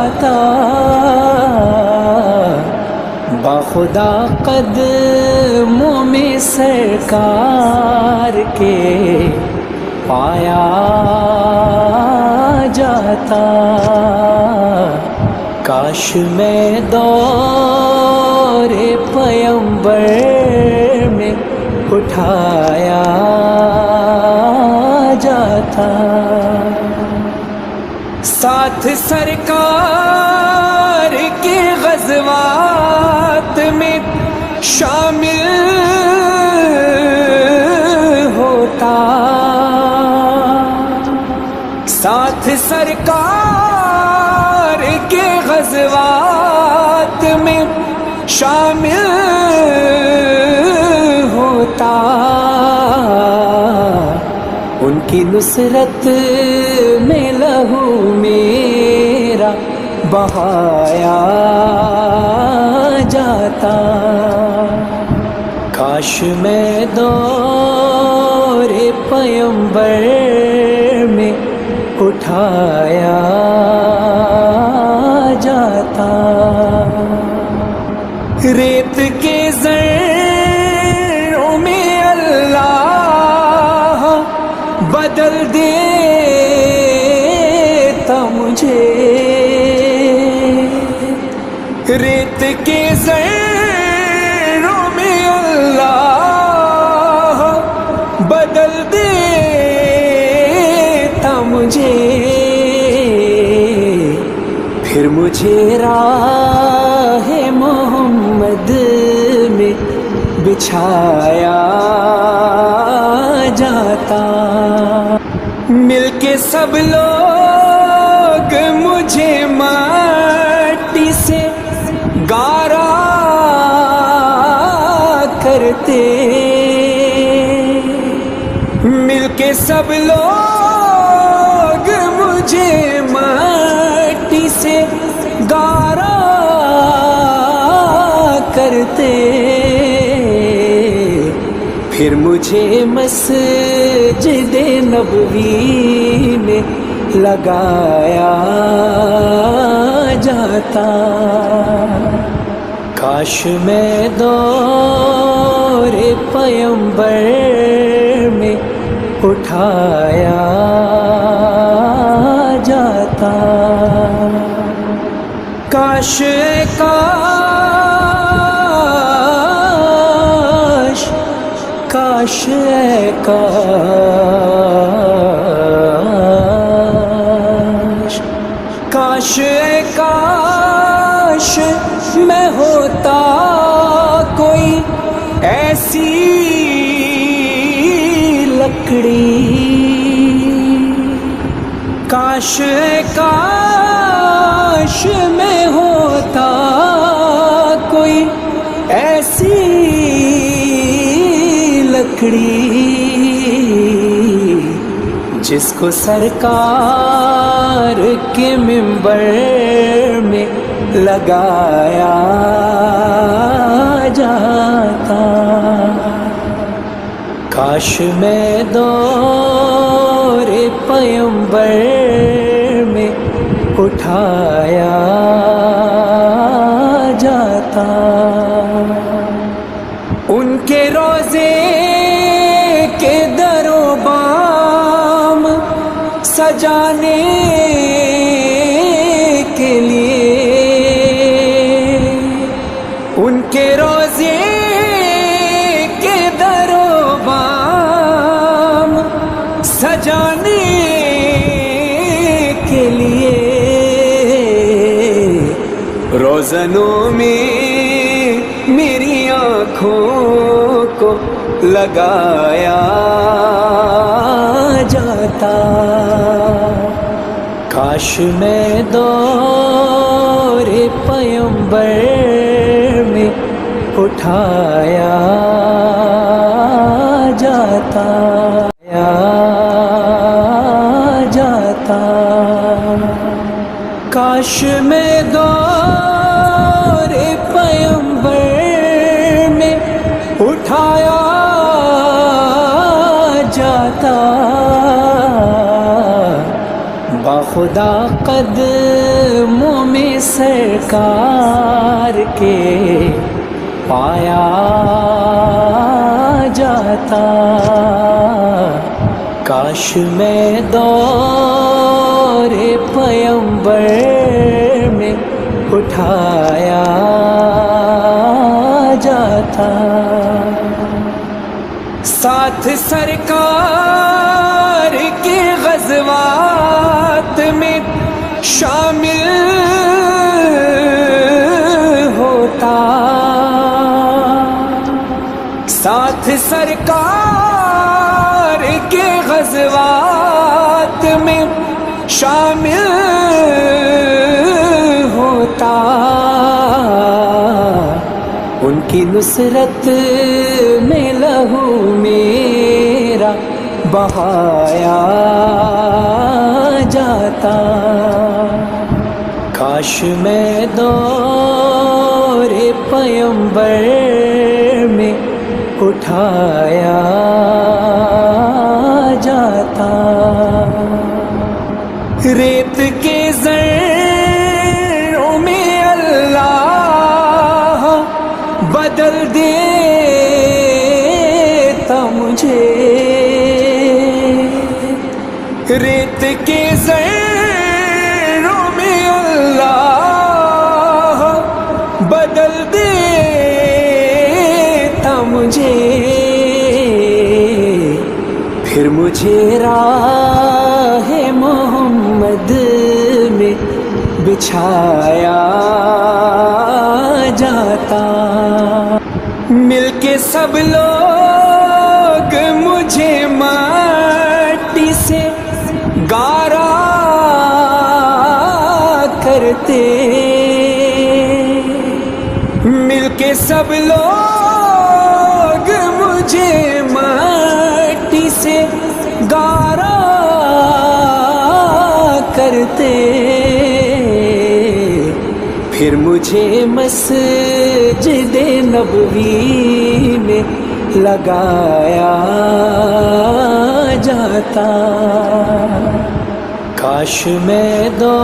جاتا، باخدا قدموں میں سرکار کے پایا جاتا، کاش میں دور پیمبر میں اٹھایا جاتا، ساتھ سرکار کے غزوات میں شامل ہوتا، ساتھ سرکار کے غزوات میں شامل ہوتا، ان کی نصرت میں لہو میرا بہایا جاتا، کاش میں دور پیمبر میں اٹھایا جاتا، ریت کے ذروں میں اللہ بدل دیتا مجھے، ریت کے ذروں میں اللہ بدل دیتا مجھے، پھر مجھے راہ محمد میں بچھایا جاتا، مل کے سب لوگ مجھے مٹی سے گارا کرتے، مل کے سب لوگ مجھے مٹی سے گارا کرتے، پھر مجھے مسجد نبوی میں لگایا جاتا، کاش میں دور پیمبر میں اٹھایا جاتا، کاش کاش کاش کاش کاش میں ہوتا کوئی ایسی لکڑی، کاش کاش میں ہوتا کوئی ایسی لکڑی، جس کو سرکار کے منبر میں لگایا جاتا، کاش میں دور پیمبر میں اٹھایا جاتا، ان کے روضے کے در و بام سجانے کے لیے، ان کے روضے کے در و بام سجانے کے لیے، روزنوں میں میری آنکھوں کو لگایا جاتا، کاش میں دور پیمبر میں اٹھایا جاتا، کاش میں دور پیمبر میں اٹھایا جاتا، باخدا قدموں میں سرکار کے پایا جاتا، کاش میں دور پیمبر میں اٹھایا جاتا، ساتھ سرکار کے غزوات میں شامل ہوتا، ساتھ سرکار کے غزوات میں شامل ہوتا، ان کی نصرت میں لہو میرا بہایا جاتا، کاش میں دور پیمبر میں اٹھایا جاتا، ریت کے ذروں میں اللہ بدل دیتا مجھے، ریت کے ذروں میں اللہ بدل دیتا مجھے، پھر مجھے راہ محمد میں بچھایا جاتا، مل کے سب لوگ مجھے مٹی سے گارا کرتے، مل کے سب لوگ مجھے مٹی سے گارا کرتے، پھر مجھے مسجد نبوی میں لگایا جاتا، کاش میں دو